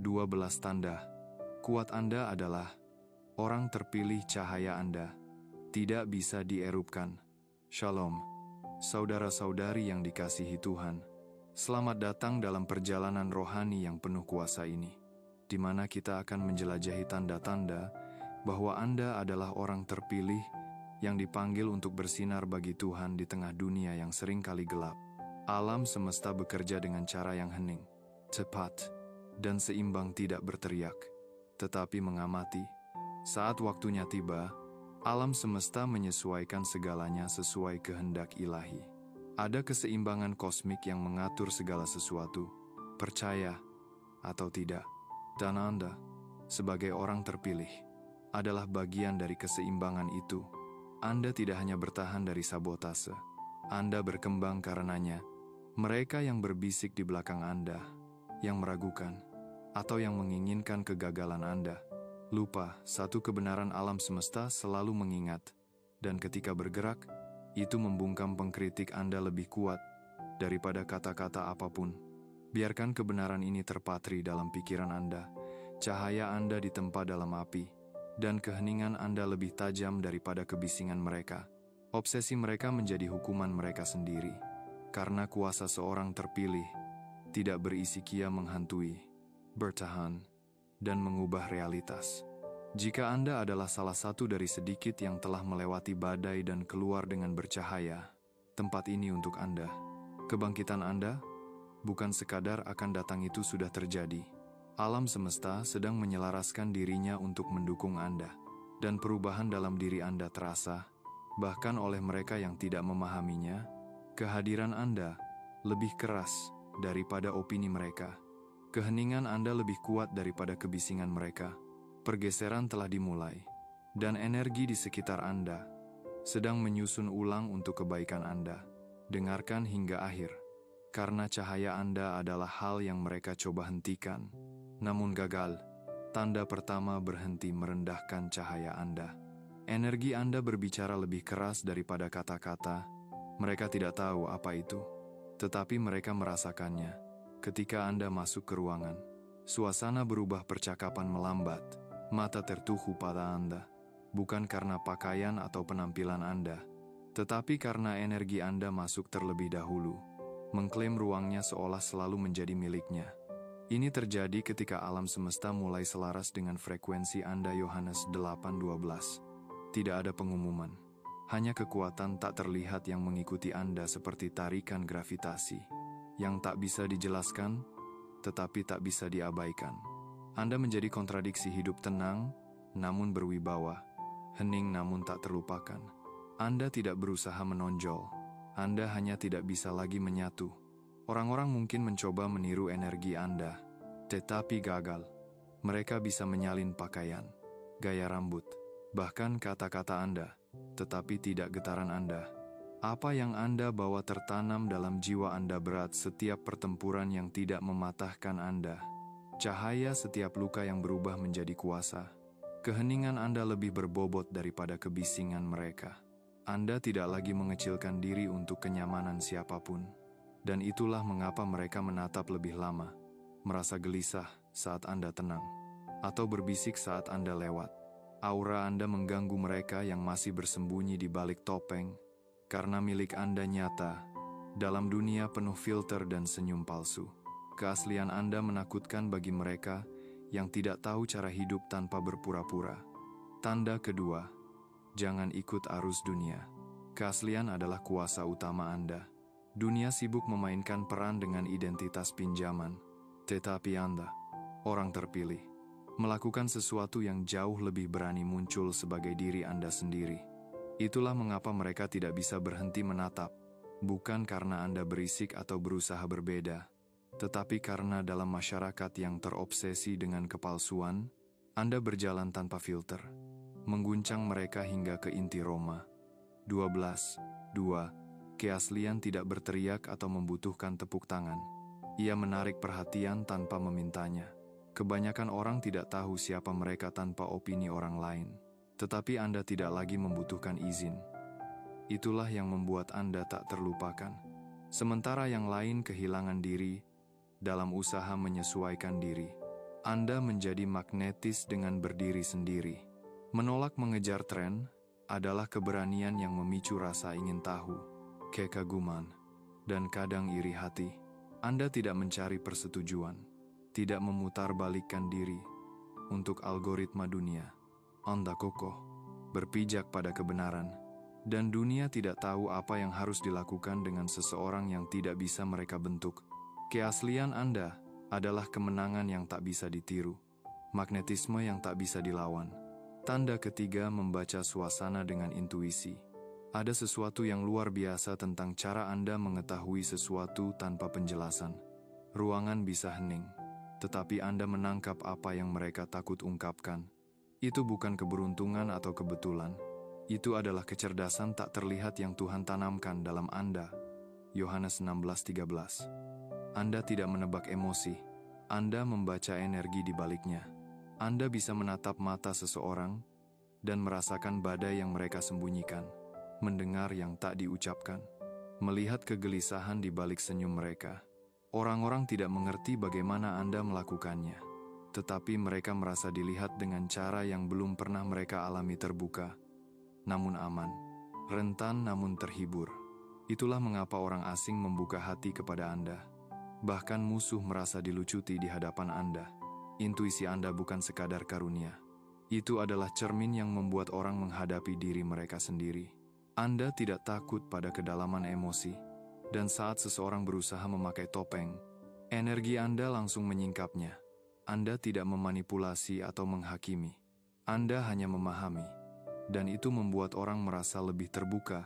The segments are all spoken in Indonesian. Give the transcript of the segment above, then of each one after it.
12 tanda. Kuat Anda adalah orang terpilih, cahaya Anda tidak bisa dierupkan. Shalom, saudara-saudari yang dikasihi Tuhan. Selamat datang dalam perjalanan rohani yang penuh kuasa ini, di mana kita akan menjelajahi tanda-tanda bahwa Anda adalah orang terpilih yang dipanggil untuk bersinar bagi Tuhan di tengah dunia yang seringkali gelap. Alam semesta bekerja dengan cara yang hening, cepat, dan seimbang, tidak berteriak, tetapi mengamati. Saat waktunya tiba, alam semesta menyesuaikan segalanya sesuai kehendak ilahi. Ada keseimbangan kosmik yang mengatur segala sesuatu, percaya atau tidak. Dan Anda, sebagai orang terpilih, adalah bagian dari keseimbangan itu. Anda tidak hanya bertahan dari sabotase, Anda berkembang karenanya. Mereka yang berbisik di belakang Anda, yang meragukan, atau yang menginginkan kegagalan Anda, lupa satu kebenaran: alam semesta selalu mengingat, dan ketika bergerak, itu membungkam pengkritik Anda lebih kuat daripada kata-kata apapun. Biarkan kebenaran ini terpatri dalam pikiran Anda. Cahaya Anda ditempa dalam api, dan keheningan Anda lebih tajam daripada kebisingan mereka. Obsesi mereka menjadi hukuman mereka sendiri, karena kuasa seorang terpilih tidak berisi kia menghantui, bertahan, dan mengubah realitas. Jika Anda adalah salah satu dari sedikit yang telah melewati badai dan keluar dengan bercahaya, tempat ini untuk Anda. Kebangkitan Anda bukan sekadar akan datang, itu sudah terjadi. Alam semesta sedang menyelaraskan dirinya untuk mendukung Anda, dan perubahan dalam diri Anda terasa, bahkan oleh mereka yang tidak memahaminya. Kehadiran Anda lebih keras daripada opini mereka. Keheningan Anda lebih kuat daripada kebisingan mereka. Pergeseran telah dimulai, dan energi di sekitar Anda sedang menyusun ulang untuk kebaikan Anda. Dengarkan hingga akhir, karena cahaya Anda adalah hal yang mereka coba hentikan, namun gagal. Tanda pertama: berhenti merendahkan cahaya Anda. Energi Anda berbicara lebih keras daripada kata-kata. Mereka tidak tahu apa itu, tetapi mereka merasakannya. Ketika Anda masuk ke ruangan, suasana berubah, percakapan melambat, mata tertuju pada Anda, bukan karena pakaian atau penampilan Anda, tetapi karena energi Anda masuk terlebih dahulu, mengklaim ruangnya seolah selalu menjadi miliknya. Ini terjadi ketika alam semesta mulai selaras dengan frekuensi Anda. Yohanes 8:12. Tidak ada pengumuman, hanya kekuatan tak terlihat yang mengikuti Anda seperti tarikan gravitasi, yang tak bisa dijelaskan, tetapi tak bisa diabaikan. Anda menjadi kontradiksi: hidup tenang, namun berwibawa, hening namun tak terlupakan. Anda tidak berusaha menonjol, Anda hanya tidak bisa lagi menyatu. Orang-orang mungkin mencoba meniru energi Anda, tetapi gagal. Mereka bisa menyalin pakaian, gaya rambut, bahkan kata-kata Anda, tetapi tidak getaran Anda. Apa yang Anda bawa tertanam dalam jiwa Anda berat setiap pertempuran yang tidak mematahkan Anda. Cahaya setiap luka yang berubah menjadi kuasa. Keheningan Anda lebih berbobot daripada kebisingan mereka. Anda tidak lagi mengecilkan diri untuk kenyamanan siapapun. Dan itulah mengapa mereka menatap lebih lama, merasa gelisah saat Anda tenang, atau berbisik saat Anda lewat. Aura Anda mengganggu mereka yang masih bersembunyi di balik topeng, karena milik Anda nyata dalam dunia penuh filter dan senyum palsu. Keaslian Anda menakutkan bagi mereka yang tidak tahu cara hidup tanpa berpura-pura. Tanda kedua: jangan ikut arus dunia. Keaslian adalah kuasa utama Anda. Dunia sibuk memainkan peran dengan identitas pinjaman, tetapi Anda, orang terpilih, melakukan sesuatu yang jauh lebih berani, muncul sebagai diri Anda sendiri. Itulah mengapa mereka tidak bisa berhenti menatap, bukan karena Anda berisik atau berusaha berbeda, tetapi karena dalam masyarakat yang terobsesi dengan kepalsuan, Anda berjalan tanpa filter, mengguncang mereka hingga ke inti Roma 12:2. Keaslian tidak berteriak atau membutuhkan tepuk tangan. Ia menarik perhatian tanpa memintanya. Kebanyakan orang tidak tahu siapa mereka tanpa opini orang lain. Tetapi Anda tidak lagi membutuhkan izin. Itulah yang membuat Anda tak terlupakan. Sementara yang lain kehilangan diri dalam usaha menyesuaikan diri. Anda menjadi magnetis dengan berdiri sendiri. Menolak mengejar tren adalah keberanian yang memicu rasa ingin tahu, kekaguman, dan kadang iri hati. Anda tidak mencari persetujuan, tidak memutarbalikkan diri untuk algoritma dunia. Anda kokoh, berpijak pada kebenaran, dan dunia tidak tahu apa yang harus dilakukan dengan seseorang yang tidak bisa mereka bentuk. Keaslian Anda adalah kemenangan yang tak bisa ditiru, magnetisme yang tak bisa dilawan. Tanda ketiga, membaca suasana dengan intuisi. Ada sesuatu yang luar biasa tentang cara Anda mengetahui sesuatu tanpa penjelasan. Ruangan bisa hening, tetapi Anda menangkap apa yang mereka takut ungkapkan. Itu bukan keberuntungan atau kebetulan. Itu adalah kecerdasan tak terlihat yang Tuhan tanamkan dalam Anda. Yohanes 16:13. Anda tidak menebak emosi. Anda membaca energi di baliknya. Anda bisa menatap mata seseorang dan merasakan badai yang mereka sembunyikan, mendengar yang tak diucapkan, melihat kegelisahan di balik senyum mereka. Orang-orang tidak mengerti bagaimana Anda melakukannya, tetapi mereka merasa dilihat dengan cara yang belum pernah mereka alami, terbuka, namun aman, rentan namun terhibur. Itulah mengapa orang asing membuka hati kepada Anda. Bahkan musuh merasa dilucuti di hadapan Anda. Intuisi Anda bukan sekadar karunia. Itu adalah cermin yang membuat orang menghadapi diri mereka sendiri. Anda tidak takut pada kedalaman emosi, dan saat seseorang berusaha memakai topeng, energi Anda langsung menyingkapnya. Anda tidak memanipulasi atau menghakimi. Anda hanya memahami, dan itu membuat orang merasa lebih terbuka.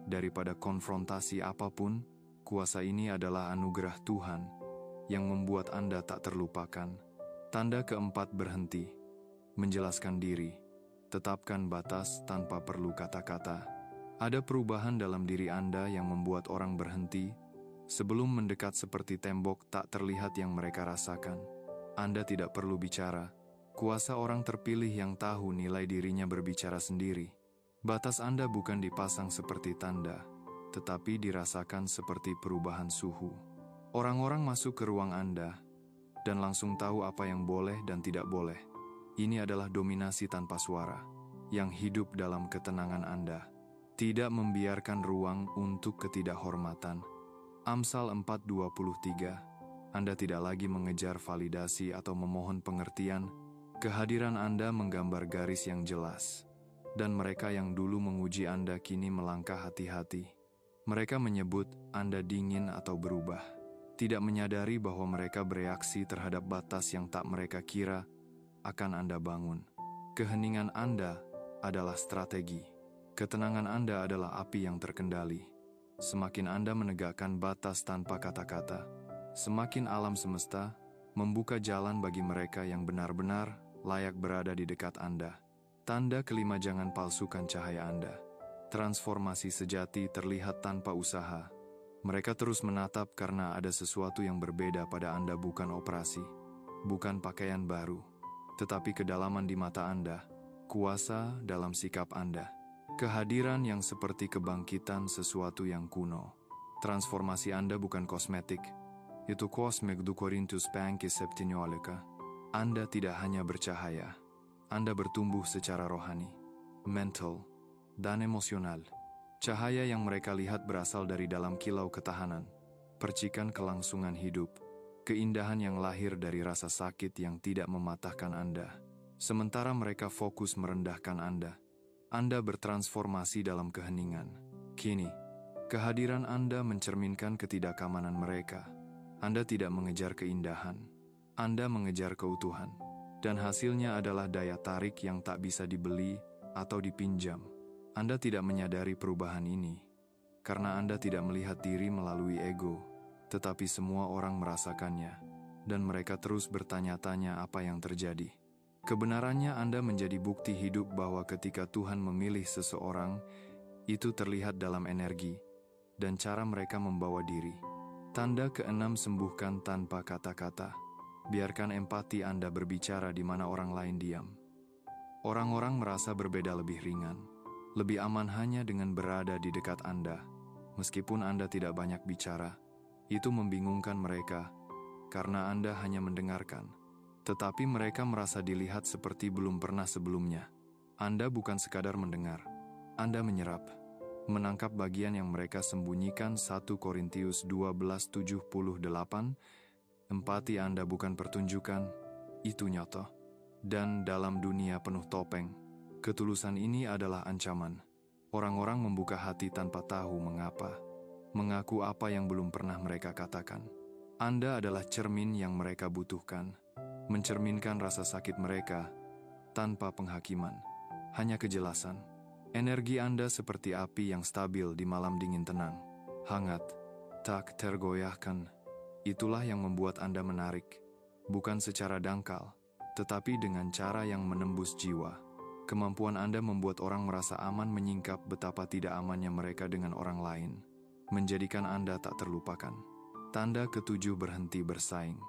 Daripada konfrontasi apapun, kuasa ini adalah anugerah Tuhan yang membuat Anda tak terlupakan. Tanda keempat, berhenti. Menjelaskan diri. Tetapkan batas tanpa perlu kata-kata. Ada perubahan dalam diri Anda yang membuat orang berhenti sebelum mendekat, seperti tembok tak terlihat yang mereka rasakan. Anda tidak perlu bicara. Kuasa orang terpilih yang tahu nilai dirinya berbicara sendiri. Batas Anda bukan dipasang seperti tanda, tetapi dirasakan seperti perubahan suhu. Orang-orang masuk ke ruang Anda dan langsung tahu apa yang boleh dan tidak boleh. Ini adalah dominasi tanpa suara, yang hidup dalam ketenangan Anda. Tidak membiarkan ruang untuk ketidakhormatan. Amsal 4:23. Anda tidak lagi mengejar validasi atau memohon pengertian. Kehadiran Anda menggambar garis yang jelas. Dan mereka yang dulu menguji Anda kini melangkah hati-hati. Mereka menyebut Anda dingin atau berubah, tidak menyadari bahwa mereka bereaksi terhadap batas yang tak mereka kira akan Anda bangun. Keheningan Anda adalah strategi. Ketenangan Anda adalah api yang terkendali. Semakin Anda menegakkan batas tanpa kata-kata, semakin alam semesta membuka jalan bagi mereka yang benar-benar layak berada di dekat Anda. Tanda kelima, jangan palsukan cahaya Anda. Transformasi sejati terlihat tanpa usaha. Mereka terus menatap karena ada sesuatu yang berbeda pada Anda, bukan operasi, bukan pakaian baru, tetapi kedalaman di mata Anda, kuasa dalam sikap Anda, kehadiran yang seperti kebangkitan sesuatu yang kuno. Transformasi Anda bukan kosmetik, itu kosmek du Korintus Pankis Septinioleka. Anda tidak hanya bercahaya, Anda bertumbuh secara rohani, mental, dan emosional. Cahaya yang mereka lihat berasal dari dalam kilau ketahanan, percikan kelangsungan hidup, keindahan yang lahir dari rasa sakit yang tidak mematahkan Anda. Sementara mereka fokus merendahkan Anda bertransformasi dalam keheningan. Kini, kehadiran Anda mencerminkan ketidakamanan mereka. Anda tidak mengejar keindahan, Anda mengejar keutuhan. Dan hasilnya adalah daya tarik yang tak bisa dibeli atau dipinjam. Anda tidak menyadari perubahan ini, karena Anda tidak melihat diri melalui ego, tetapi semua orang merasakannya, dan mereka terus bertanya-tanya apa yang terjadi. Kebenarannya Anda menjadi bukti hidup bahwa ketika Tuhan memilih seseorang, itu terlihat dalam energi, dan cara mereka membawa diri. Tanda keenam, sembuhkan tanpa kata-kata. Biarkan empati Anda berbicara di mana orang lain diam. Orang-orang merasa berbeda lebih ringan, lebih aman hanya dengan berada di dekat Anda. Meskipun Anda tidak banyak bicara, itu membingungkan mereka, karena Anda hanya mendengarkan. tetapi mereka merasa dilihat seperti belum pernah sebelumnya. Anda bukan sekadar mendengar, Anda menyerap, menangkap bagian yang mereka sembunyikan. 1 Korintius 12:78. Empati Anda bukan pertunjukan, itu nyata. Dan dalam dunia penuh topeng, ketulusan ini adalah ancaman. Orang-orang membuka hati tanpa tahu mengapa, mengaku apa yang belum pernah mereka katakan. Anda adalah cermin yang mereka butuhkan, mencerminkan rasa sakit mereka tanpa penghakiman, hanya kejelasan. Energi Anda seperti api yang stabil di malam dingin tenang, hangat, tak tergoyahkan. Itulah yang membuat Anda menarik, bukan secara dangkal, tetapi dengan cara yang menembus jiwa. Kemampuan Anda membuat orang merasa aman menyingkap betapa tidak amannya mereka dengan orang lain, menjadikan Anda tak terlupakan. Tanda ketujuh, berhenti bersaing.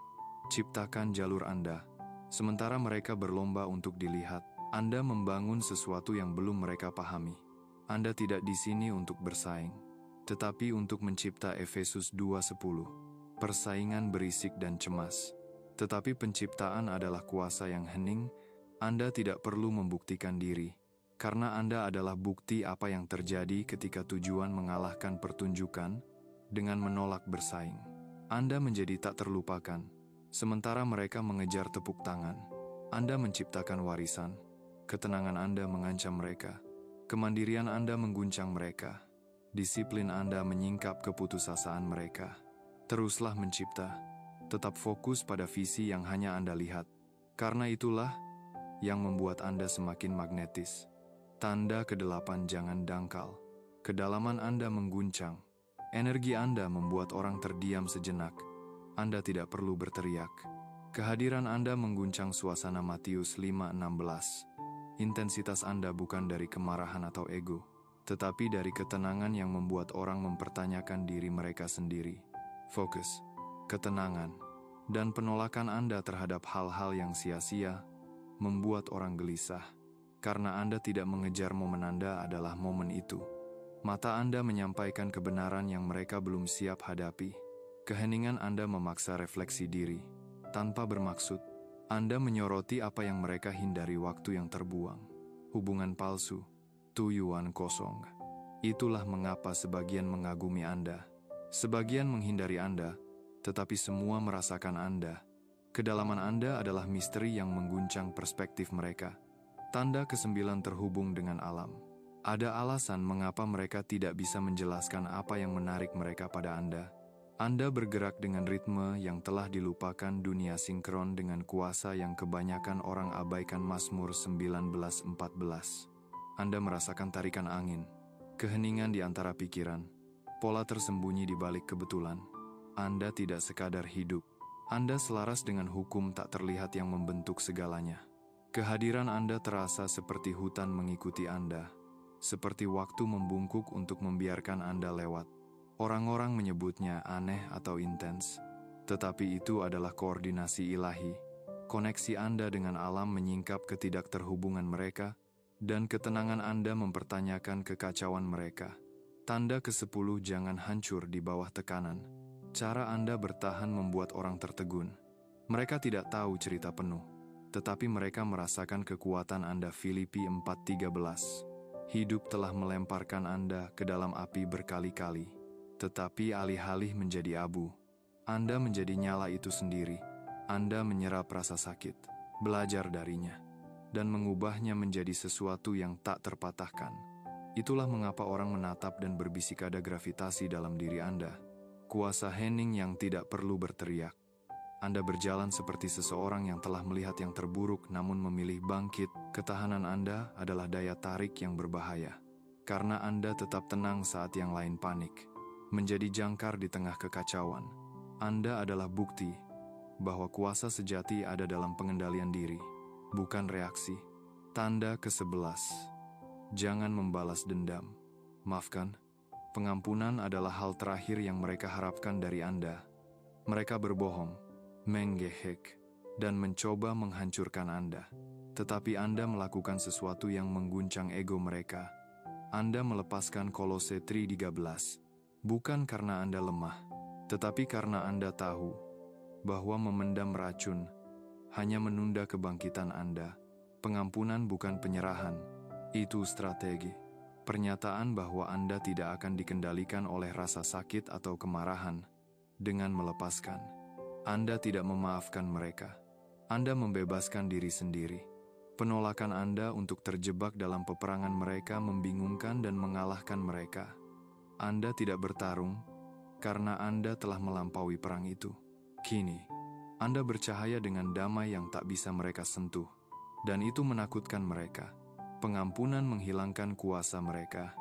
Ciptakan jalur Anda. Sementara mereka berlomba untuk dilihat, Anda membangun sesuatu yang belum mereka pahami. Anda tidak di sini untuk bersaing, tetapi untuk mencipta. Efesus 2:10. Persaingan berisik dan cemas, tetapi penciptaan adalah kuasa yang hening. Anda tidak perlu membuktikan diri, karena Anda adalah bukti apa yang terjadi ketika tujuan mengalahkan pertunjukan dengan menolak bersaing. Anda menjadi tak terlupakan, sementara mereka mengejar tepuk tangan. Anda menciptakan warisan. Ketenangan Anda mengancam mereka. Kemandirian Anda mengguncang mereka. Disiplin Anda menyingkap keputusasaan mereka. Teruslah mencipta. Tetap fokus pada visi yang hanya Anda lihat. Karena itulah yang membuat Anda semakin magnetis. Tanda ke-8, jangan dangkal. Kedalaman Anda mengguncang. Energi Anda membuat orang terdiam sejenak. Anda tidak perlu berteriak. Kehadiran Anda mengguncang suasana. Matius 5:16. Intensitas Anda bukan dari kemarahan atau ego, tetapi dari ketenangan yang membuat orang mempertanyakan diri mereka sendiri. Fokus, ketenangan, dan penolakan Anda terhadap hal-hal yang sia-sia membuat orang gelisah, karena Anda tidak mengejar momen. Anda adalah momen itu. Mata Anda menyampaikan kebenaran yang mereka belum siap hadapi. Keheningan Anda memaksa refleksi diri. Tanpa bermaksud, Anda menyoroti apa yang mereka hindari. Waktu yang terbuang, hubungan palsu, tuyuan kosong. Itulah mengapa sebagian mengagumi Anda, sebagian menghindari Anda, tetapi semua merasakan Anda. Kedalaman Anda adalah misteri yang mengguncang perspektif mereka. Tanda ke-9, terhubung dengan alam. Ada alasan mengapa mereka tidak bisa menjelaskan apa yang menarik mereka pada Anda. Anda bergerak dengan ritme yang telah dilupakan. Dunia sinkron dengan kuasa yang kebanyakan orang abaikan. Mazmur 19:14. Anda merasakan tarikan angin, keheningan di antara pikiran, pola tersembunyi di balik kebetulan. Anda tidak sekadar hidup, Anda selaras dengan hukum tak terlihat yang membentuk segalanya. Kehadiran Anda terasa seperti hutan mengikuti Anda, seperti waktu membungkuk untuk membiarkan Anda lewat. Orang-orang menyebutnya aneh atau intens, tetapi itu adalah koordinasi ilahi. Koneksi Anda dengan alam menyingkap ketidakterhubungan mereka, dan ketenangan Anda mempertanyakan kekacauan mereka. Tanda ke-10, jangan hancur di bawah tekanan. Cara Anda bertahan membuat orang tertegun. Mereka tidak tahu cerita penuh, tetapi mereka merasakan kekuatan Anda. Filipi 4:13. Hidup telah melemparkan Anda ke dalam api berkali-kali, tetapi alih-alih menjadi abu, Anda menjadi nyala itu sendiri. Anda menyerap rasa sakit, belajar darinya, dan mengubahnya menjadi sesuatu yang tak terpatahkan. Itulah mengapa orang menatap dan berbisik. Ada gravitasi dalam diri Anda. Kuasa hening yang tidak perlu berteriak. Anda berjalan seperti seseorang yang telah melihat yang terburuk namun memilih bangkit. Ketahanan Anda adalah daya tarik yang berbahaya, karena Anda tetap tenang saat yang lain panik. Menjadi jangkar di tengah kekacauan. Anda adalah bukti bahwa kuasa sejati ada dalam pengendalian diri, bukan reaksi. Tanda ke-11. Jangan membalas dendam. Maafkan. Pengampunan adalah hal terakhir yang mereka harapkan dari Anda. Mereka berbohong, menggehek, dan mencoba menghancurkan Anda. Tetapi Anda melakukan sesuatu yang mengguncang ego mereka. Anda melepaskan. Kolose 3:13. Bukan karena Anda lemah, tetapi karena Anda tahu bahwa memendam racun hanya menunda kebangkitan Anda. Pengampunan bukan penyerahan, itu strategi. Pernyataan bahwa Anda tidak akan dikendalikan oleh rasa sakit atau kemarahan. Dengan melepaskan, Anda tidak memaafkan mereka. Anda membebaskan diri sendiri. Penolakan Anda untuk terjebak dalam peperangan mereka membingungkan dan mengalahkan mereka. Anda tidak bertarung, karena Anda telah melampaui perang itu. Kini, Anda bercahaya dengan damai yang tak bisa mereka sentuh, dan itu menakutkan mereka. Pengampunan menghilangkan kuasa mereka,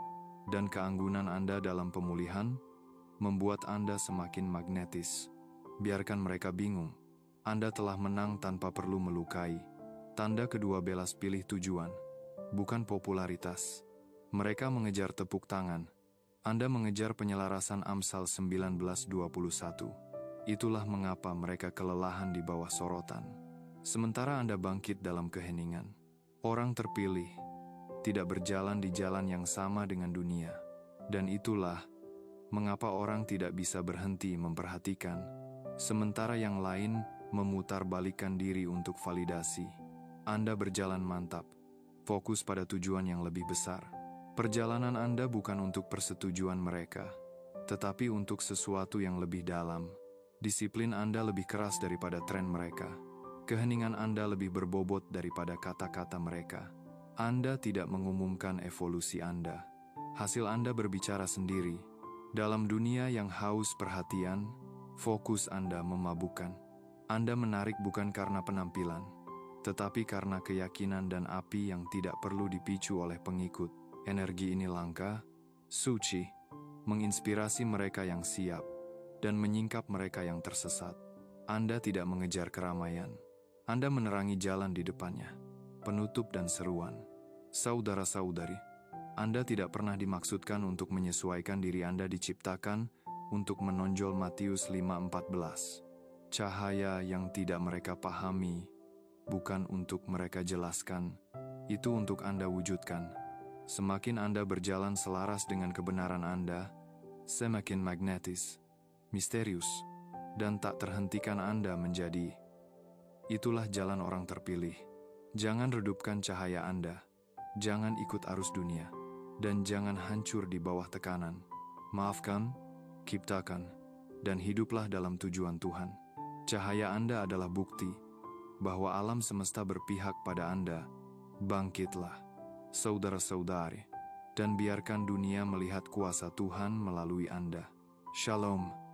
dan keanggunan Anda dalam pemulihan membuat Anda semakin magnetis. Biarkan mereka bingung. Anda telah menang tanpa perlu melukai. Tanda kedua, belas pilih tujuan, bukan popularitas. Mereka mengejar tepuk tangan. Anda mengejar penyelarasan. Amsal 19:21. Itulah mengapa mereka kelelahan di bawah sorotan. Sementara Anda bangkit dalam keheningan. Orang terpilih tidak berjalan di jalan yang sama dengan dunia. Dan itulah mengapa orang tidak bisa berhenti memperhatikan, sementara yang lain memutarbalikkan diri untuk validasi. Anda berjalan mantap, fokus pada tujuan yang lebih besar. Perjalanan Anda bukan untuk persetujuan mereka, tetapi untuk sesuatu yang lebih dalam. Disiplin Anda lebih keras daripada tren mereka. Keheningan Anda lebih berbobot daripada kata-kata mereka. Anda tidak mengumumkan evolusi Anda. Hasil Anda berbicara sendiri. Dalam dunia yang haus perhatian, fokus Anda memabukkan. Anda menarik bukan karena penampilan, tetapi karena keyakinan dan api yang tidak perlu dipicu oleh pengikut. Energi ini langka, suci, menginspirasi mereka yang siap, dan menyingkap mereka yang tersesat. Anda tidak mengejar keramaian. Anda menerangi jalan di depannya, penutup dan seruan. Saudara-saudari, Anda tidak pernah dimaksudkan untuk menyesuaikan diri. Anda diciptakan untuk menonjol. Matius 5:14. Cahaya yang tidak mereka pahami, bukan untuk mereka jelaskan, itu untuk Anda wujudkan. Semakin Anda berjalan selaras dengan kebenaran Anda, semakin magnetis, misterius, dan tak terhentikan Anda menjadi. Itulah jalan orang terpilih. Jangan redupkan cahaya Anda. Jangan ikut arus dunia, dan jangan hancur di bawah tekanan. Maafkan, ciptakan, dan hiduplah dalam tujuan Tuhan. Cahaya Anda adalah bukti bahwa alam semesta berpihak pada Anda. Bangkitlah, saudara-saudari, dan biarkan dunia melihat kuasa Tuhan melalui Anda. Shalom.